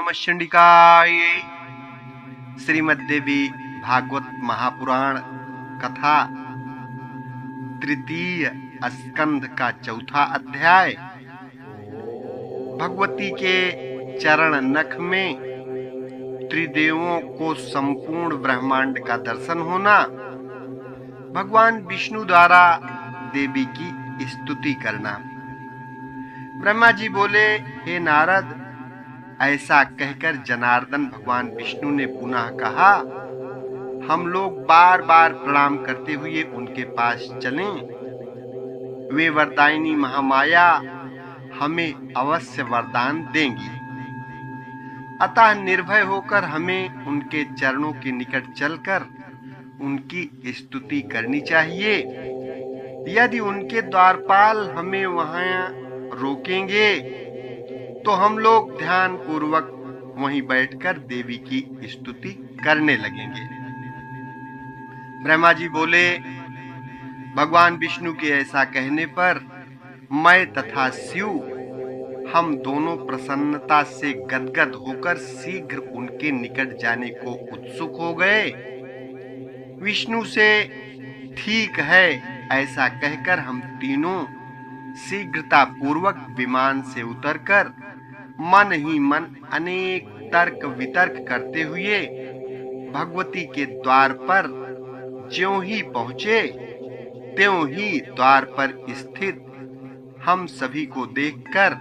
नमः शिवाय। श्रीमद्देवी भागवत महापुराण कथा तृतीय स्कंध का चौथा अध्याय। भगवती के चरण नख में त्रिदेवों को संपूर्ण ब्रह्मांड का दर्शन होना। भगवान विष्णु द्वारा देवी की स्तुति करना। ब्रह्मा जी बोले, हे नारद, ऐसा कहकर जनार्दन भगवान विष्णु ने पुनः कहा, हम लोग बार बार प्रणाम करते हुए उनके पास चलें। वे वरदायिनी महामाया हमें अवश्य वरदान देंगी, अतः निर्भय होकर हमें उनके चरणों के निकट चलकर उनकी स्तुति करनी चाहिए। यदि उनके द्वारपाल हमें वहां रोकेंगे तो हम लोग ध्यान पूर्वक वहीं बैठकर देवी की स्तुति करने लगेंगे। ब्रह्मा जी बोले, भगवान विष्णु के ऐसा कहने पर मैं तथा शिव हम दोनों प्रसन्नता से गदगद होकर शीघ्र उनके निकट जाने को उत्सुक हो गए। विष्णु से ठीक है ऐसा कहकर हम तीनों शीघ्रता पूर्वक विमान से उतरकर मन ही मन अनेक तर्क वितर्क करते हुए भगवती के द्वार पर ज्यों ही पहुंचे, त्यों ही द्वार पर स्थित हम सभी को देखकर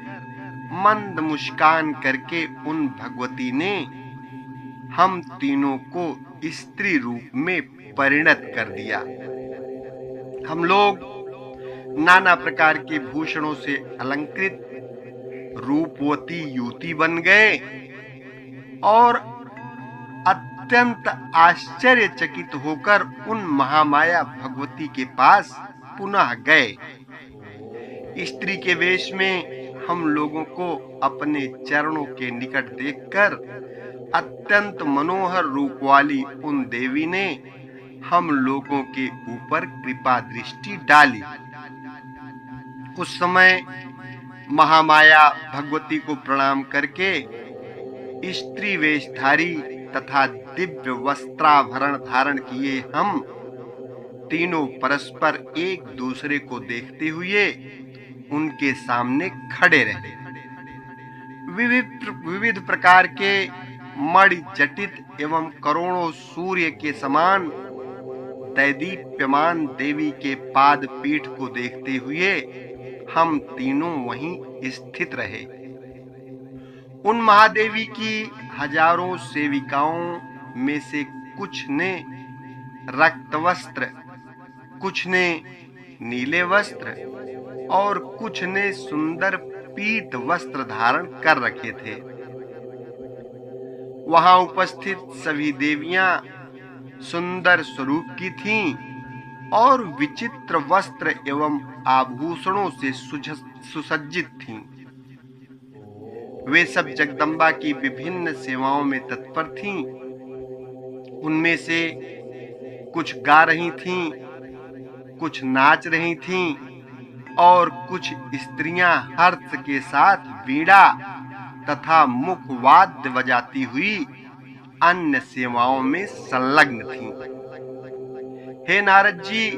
मंद मुस्कान करके उन भगवती ने हम तीनों को स्त्री रूप में परिणत कर दिया। हम लोग नाना प्रकार के भूषणों से अलंकृत रूपवती युवती बन गए और अत्यंत आश्चर्यचकित होकर उन महामाया भगवती के पास पुनः गए। स्त्री के वेश में हम लोगों को अपने चरणों के निकट देखकर अत्यंत मनोहर रूप वाली उन देवी ने हम लोगों के ऊपर कृपा दृष्टि डाली। उस समय महामाया भगवती को प्रणाम करके स्त्री वेशधारी तथा दिव्य वस्त्राभरण धारण किए हम तीनों परस्पर एक दूसरे को देखते हुए उनके सामने खड़े रहे। विविध प्रकार के मणि जटित एवं करोड़ों सूर्य के समान दैदीप्यमान देवी के पाद पीठ को देखते हुए हम तीनों वहीं स्थित रहे। उन महादेवी की हजारों सेविकाओं में से कुछ ने रक्त वस्त्र, कुछ ने नीले वस्त्र और कुछ ने सुंदर पीत वस्त्र धारण कर रखे थे। वहां उपस्थित सभी देवियां सुंदर स्वरूप की थीं और विचित्र वस्त्र एवं आभूषणों से सुसज्जित थीं। वे सब जगदम्बा की विभिन्न सेवाओं में तत्पर थीं। उनमें से कुछ गा रही थीं, कुछ नाच रही थीं और कुछ स्त्रियां हर्ष के साथ वीणा तथा मुखवाद्य बजाती हुई अन्य सेवाओं में संलग्न थीं। हे नारद जी,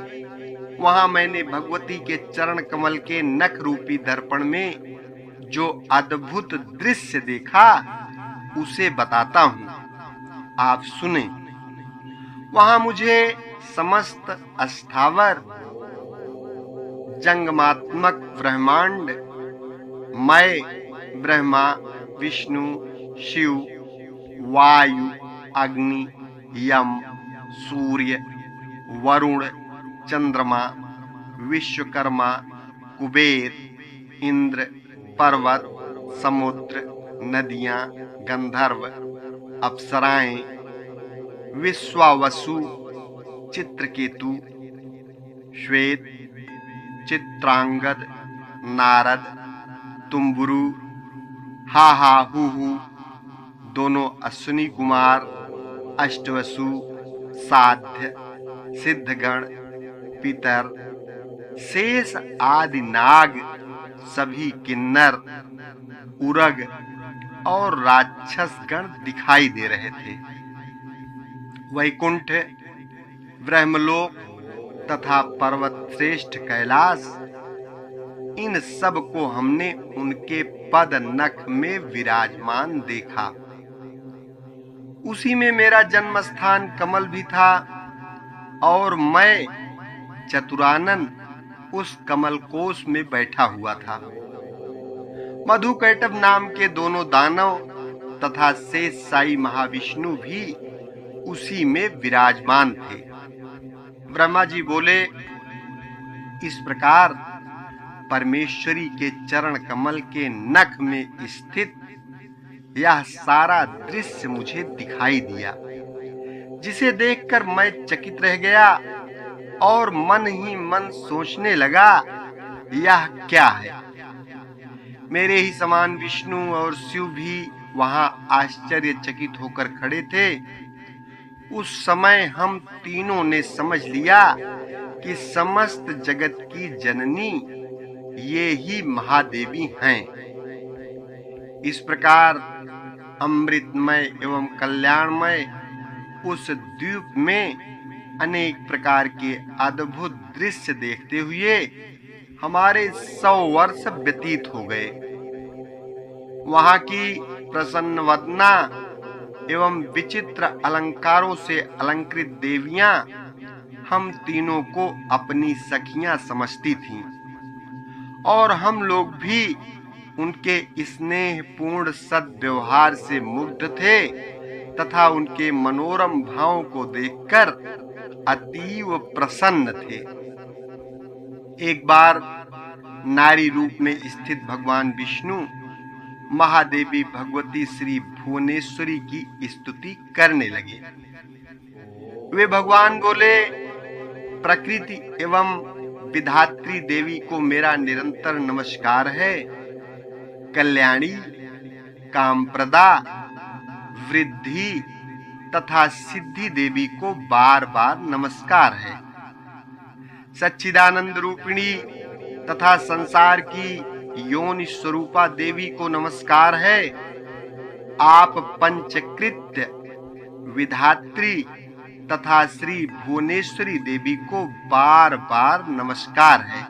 वहां मैंने भगवती के चरण कमल के नख रूपी दर्पण में जो अद्भुत दृश्य देखा उसे बताता हूं, आप सुने। वहां मुझे समस्त स्थावर जंगमात्मक ब्रह्मांड, मैं ब्रह्मा, विष्णु, शिव, वायु, अग्नि, यम, सूर्य, वरुण, चंद्रमा, विश्वकर्मा, कुबेर, इंद्र, पर्वत, समुद्र, नदियां, गंधर्व, अप्सराएं, विश्वावसु, चित्रकेतु, श्वेत, चित्रांगद, नारद, तुम्बुरु, हा हु, दोनों अश्विनी कुमार, अष्टवसु, साध्य, सिद्धगण, पितर, शेष आदि नाग, सभी किन्नर, उरग, और राक्षस गण दिखाई दे रहे थे। वैकुंठ, ब्रह्मलोक तथा पर्वत श्रेष्ठ कैलाश, इन सब को हमने उनके पद नख में विराजमान देखा। उसी में मेरा जन्म स्थान कमल भी था और मैं चतुरानन उस कमल कोश में बैठा हुआ था। मधुकैटभ नाम के दोनों दानव तथा शेष साई महाविष्णु भी उसी में विराजमान थे। ब्रह्मा जी बोले, इस प्रकार परमेश्वरी के चरण कमल के नख में स्थित यह सारा दृश्य मुझे दिखाई दिया, जिसे देखकर मैं चकित रह गया और मन ही मन सोचने लगा, यह क्या है। मेरे ही समान विष्णु और शिव भी वहां आश्चर्यचकित होकर खड़े थे। उस समय हम तीनों ने समझ लिया कि समस्त जगत की जननी ये ही महादेवी हैं। इस प्रकार अमृतमय एवं कल्याणमय उस द्वीप में अनेक प्रकार के अद्भुत दृश्य देखते हुए हमारे 100 वर्ष व्यतीत हो गए। वहां की प्रसन्न वदना एवं विचित्र अलंकारों से अलंकृत देवियां हम तीनों को अपनी सखियां समझती थीं और हम लोग भी उनके स्नेहपूर्ण सद्व्यवहार से मुग्ध थे तथा उनके मनोरम भावों को देखकर अतीव प्रसन्न थे। एक बार नारी रूप में स्थित भगवान विष्णु महादेवी भगवती श्री भुवनेश्वरी की स्तुति करने लगे। वे भगवान बोले, प्रकृति एवं विधात्री देवी को मेरा निरंतर नमस्कार है। कल्याणी, कामप्रदा, वृद्धि तथा सिद्धि देवी को बार बार नमस्कार है। सच्चिदानंद रूपिणी तथा संसार की योनि स्वरूपा देवी को नमस्कार है। आप पंचकृत्य विधात्री तथा श्री भुवनेश्वरी देवी को बार बार नमस्कार है।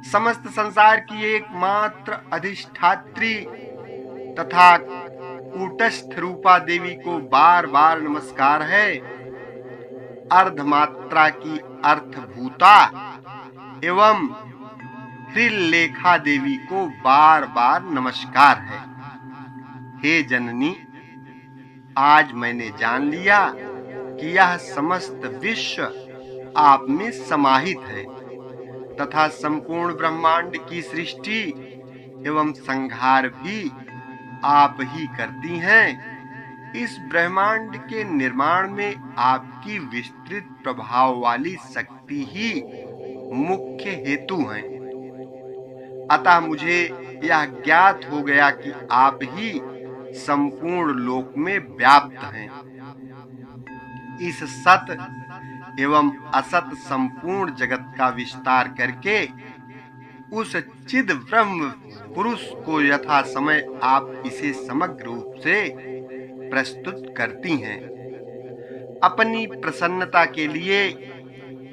समस्त संसार की एकमात्र अधिष्ठात्री तथा कूटस्थ रूपा देवी को बार बार नमस्कार है। अर्धमात्रा की अर्थभूता एवं हृल्लेखा देवी को बार बार नमस्कार है। हे जननी, आज मैंने जान लिया कि यह समस्त विश्व आप में समाहित है तथा संपूर्ण ब्रह्मांड की सृष्टि एवं संहार भी आप ही करती हैं। इस ब्रह्मांड के निर्माण में आपकी विस्तृत प्रभाव वाली शक्ति ही मुख्य हेतु है। अतः मुझे यह ज्ञात हो गया कि आप ही संपूर्ण लोक में व्याप्त हैं। इस सत एवं असत संपूर्ण जगत का विस्तार करके उस चिद ब्रह्म पुरुष को यथा समय आप इसे समग्र रूप से प्रस्तुत करती हैं। अपनी प्रसन्नता के लिए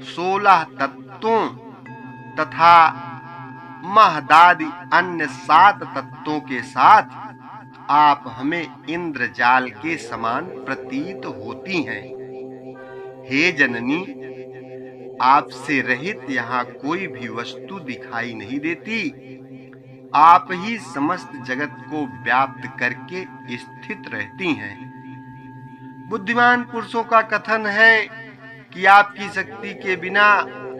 16 तत्वों तथा महदादि अन्य 7 तत्वों के साथ आप हमें इंद्रजाल के समान प्रतीत होती हैं। हे जननी, आपसे रहित यहाँ कोई भी वस्तु दिखाई नहीं देती। आप ही समस्त जगत को व्याप्त करके स्थित रहती हैं। बुद्धिमान पुरुषों का कथन है कि आपकी शक्ति के बिना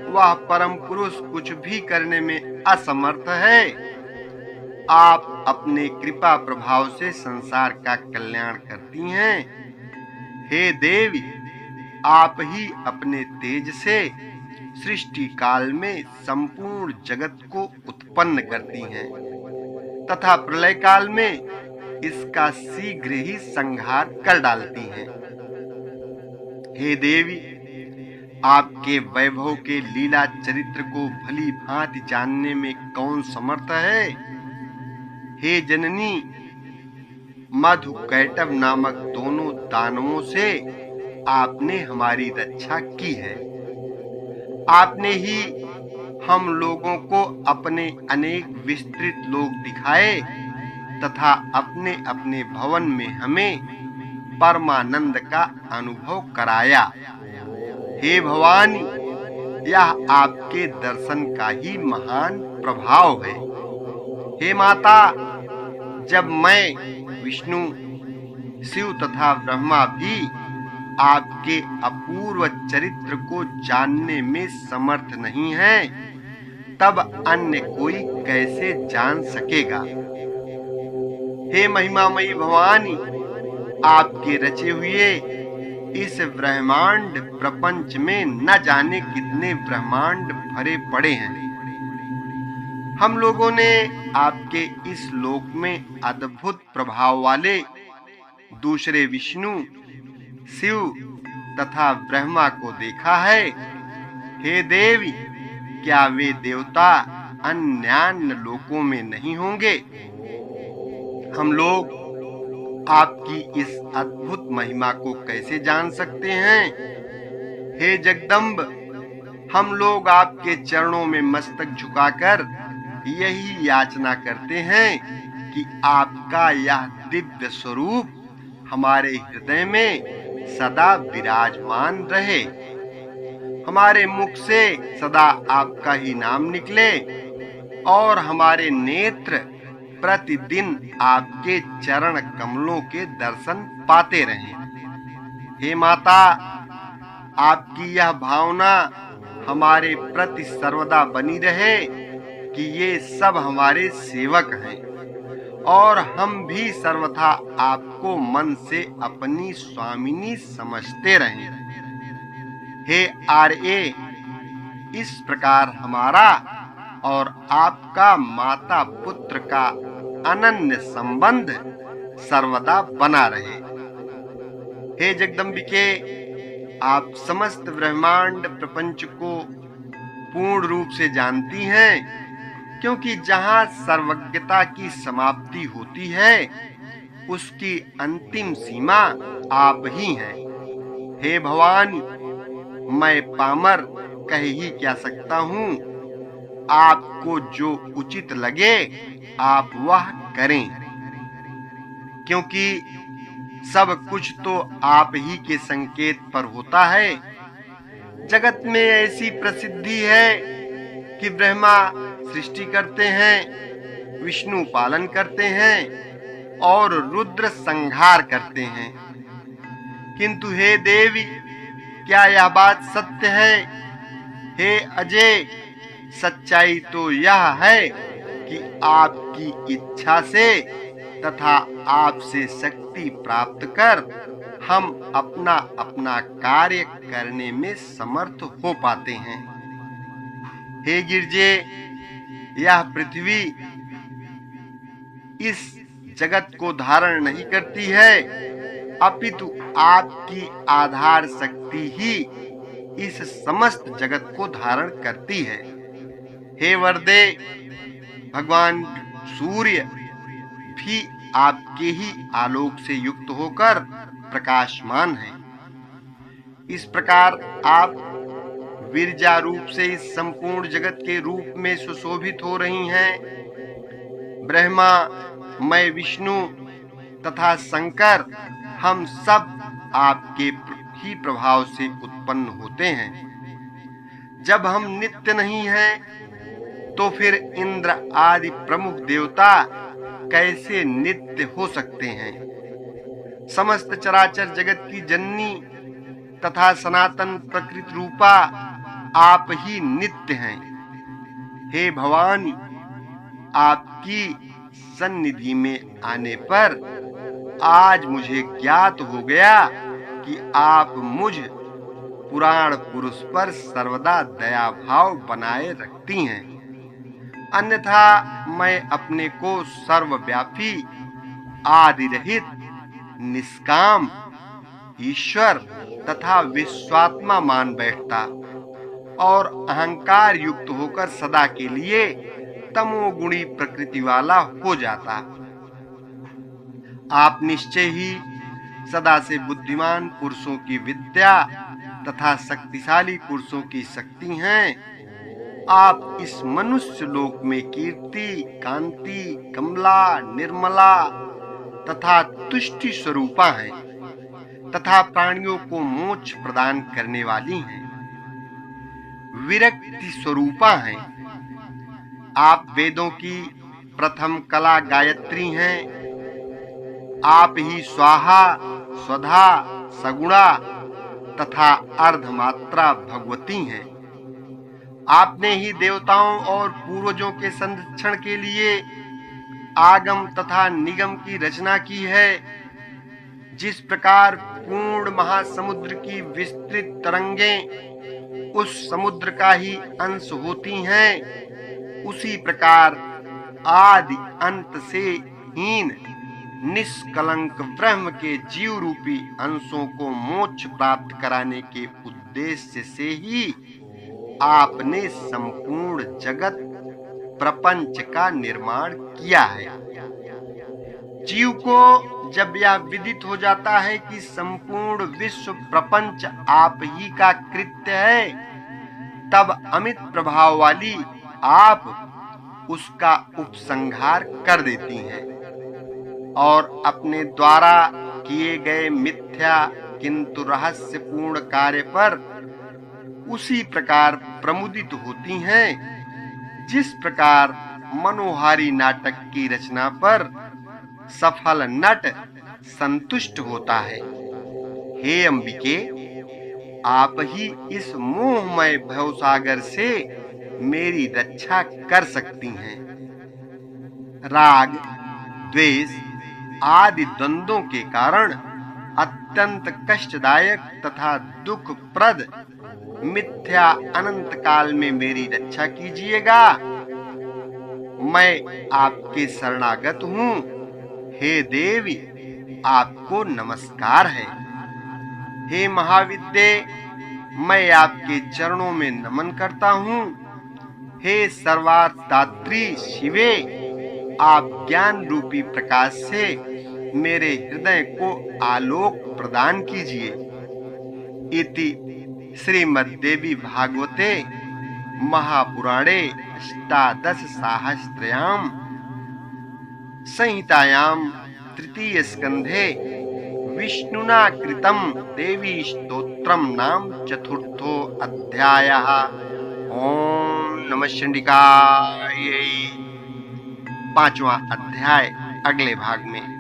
वह परम पुरुष कुछ भी करने में असमर्थ है। आप अपने कृपा प्रभाव से संसार का कल्याण करती हैं। हे देवी, आप ही अपने तेज से सृष्टि काल में संपूर्ण जगत को उत्पन्न करती हैं तथा प्रलय काल में इसका शीघ्र ही संहार कर डालती हैं। हे देवी, आपके वैभव के लीला चरित्र को भली भांति जानने में कौन समर्थ है। हे जननी, मधु कैटभ नामक दोनों दानवों से आपने हमारी रक्षा की है। आपने ही हम लोगों को अपने अनेक विस्तृत लोक दिखाए तथा अपने अपने भवन में हमें परमानंद का अनुभव कराया। हे भवानी, यह आपके दर्शन का ही महान प्रभाव है। हे माता, जब मैं, विष्णु, शिव तथा ब्रह्मा भी आपके अपूर्व चरित्र को जानने में समर्थ नहीं है, तब अन्य कोई कैसे जान सकेगा। हे महिमामयी भवानी, आपके रचे हुए इस ब्रह्मांड प्रपंच में न जाने कितने ब्रह्मांड भरे पड़े हैं। हम लोगों ने आपके इस लोक में अद्भुत प्रभाव वाले दूसरे विष्णु, शिव तथा ब्रह्मा को देखा है। हे देवी, क्या वे देवता अन्यान्य लोकों में नहीं होंगे? हम लोग आपकी इस अद्भुत महिमा को कैसे जान सकते हैं? हे जगदम्ब, हम लोग आपके चरणों में मस्तक झुकाकर यही याचना करते हैं कि आपका यह दिव्य स्वरूप हमारे हृदय में सदा विराजमान रहे। हमारे मुख से सदा आपका ही नाम निकले और हमारे नेत्र प्रतिदिन आपके चरण कमलों के दर्शन पाते रहें। हे माता, आपकी यह भावना हमारे प्रति सर्वदा बनी रहे कि ये सब हमारे सेवक हैं और हम भी सर्वथा आपको मन से अपनी स्वामिनी समझते रहें। हे आर्य, इस प्रकार हमारा और आपका माता पुत्र का अनन्य संबंध सर्वदा बना रहे। हे जगदम्बिके, आप समस्त ब्रह्मांड प्रपंच को पूर्ण रूप से जानती हैं, क्योंकि जहाँ सर्वज्ञता की समाप्ति होती है, उसकी अंतिम सीमा आप ही हैं। हे भवानी, मैं पामर कह ही क्या सकता हूँ। आपको जो उचित लगे आप वह करें, क्योंकि सब कुछ तो आप ही के संकेत पर होता है। जगत में ऐसी प्रसिद्धि है कि ब्रह्मा सृष्टि करते हैं, विष्णु पालन करते हैं और रुद्र संहार करते हैं। किंतु हे देवी, क्या यह बात सत्य है? हे अजय, सच्चाई तो यह है कि आपकी इच्छा से तथा आपसे शक्ति प्राप्त कर हम अपना अपना कार्य करने में समर्थ हो पाते हैं। हे गिरजे, यह पृथ्वी इस जगत को धारण नहीं करती है, अपितु आपकी आधार शक्ति ही इस समस्त जगत को धारण करती है। हे वरदे, भगवान सूर्य भी आपके ही आलोक से युक्त होकर प्रकाशमान है। इस प्रकार आप विरजा रूप से इस संपूर्ण जगत के रूप में सुशोभित हो रही हैं। ब्रह्मा, मैं विष्णु तथा शंकर, हम सब आपके ही प्रभाव से उत्पन्न होते हैं। जब हम नित्य नहीं हैं, तो फिर इंद्र आदि प्रमुख देवता कैसे नित्य हो सकते हैं? समस्त चराचर जगत की जननी तथा सनातन प्रकृति रूपा आप ही नित्य हैं। हे भवानी, आपकी सन्निधि में आने पर आज मुझे ज्ञात हो गया कि आप मुझ पुराण पुरुष पर सर्वदा दया भाव बनाए रखती हैं। अन्यथा मैं अपने को सर्वव्यापी, आदि रहित, निष्काम, ईश्वर तथा विश्वात्मा मान बैठता और अहंकार युक्त होकर सदा के लिए तमोगुणी प्रकृति वाला हो जाता। आप निश्चय ही सदा से बुद्धिमान पुरुषों की विद्या तथा शक्तिशाली पुरुषों की शक्ति हैं। आप इस मनुष्य लोक में कीर्ति, कांति, कमला, निर्मला तथा तुष्टि स्वरूपा हैं तथा प्राणियों को मोक्ष प्रदान करने वाली हैं। विरक्ति स्वरूपा हैं। आप वेदों की प्रथम कला गायत्री हैं। आप ही स्वाहा, स्वधा, सगुणा तथा अर्धमात्रा भगवती हैं। आपने ही देवताओं और पूर्वजों के संरक्षण के लिए आगम तथा निगम की रचना की है। जिस प्रकार पूर्ण महासमुद्र की विस्तृत तरंगें उस समुद्र का ही अंश होती हैं, उसी प्रकार आदि अंत से हीन निष्कलंक ब्रह्म के जीव रूपी अंशों को मोक्ष प्राप्त कराने के उद्देश्य से ही आपने संपूर्ण जगत प्रपंच का निर्माण किया है। जीव को जब यह विदित हो जाता है कि संपूर्ण विश्व प्रपंच आप ही का कृत्य है, तब अमित प्रभाव वाली आप उसका उपसंहार कर देती हैं और अपने द्वारा किए गए मिथ्या किंतु रहस्यपूर्ण कार्य पर उसी प्रकार प्रमुदित होती हैं जिस प्रकार मनोहारी नाटक की रचना पर सफल नट संतुष्ट होता है। हे अंबिके, आप ही इस मोहमय भवसागर से मेरी रक्षा कर सकती हैं। राग, द्वेष आदि द्वंद्वों के कारण अत्यंत कष्टदायक तथा दुखप्रद मिथ्या अनंत काल में मेरी रक्षा कीजिएगा। मैं आपके शरणागत हूँ। हे देवी, आपको नमस्कार है। हे महाविद्ये, मैं आपके चरणों में नमन करता हूँ। हे सर्वार्थदात्री शिवे, आप ज्ञान रूपी प्रकाश से मेरे हृदय को आलोक प्रदान कीजिए। इति श्रीमद्देवी भागवते महापुराणे अष्टादशसाहस्रयां संहितायां तृतीय स्कंधे विष्णुना कृतं देवी स्तोत्रम नाम चतुर्थो अध्यायः। ओम नमः चंडिकायै। 5वां अध्याय अगले भाग में।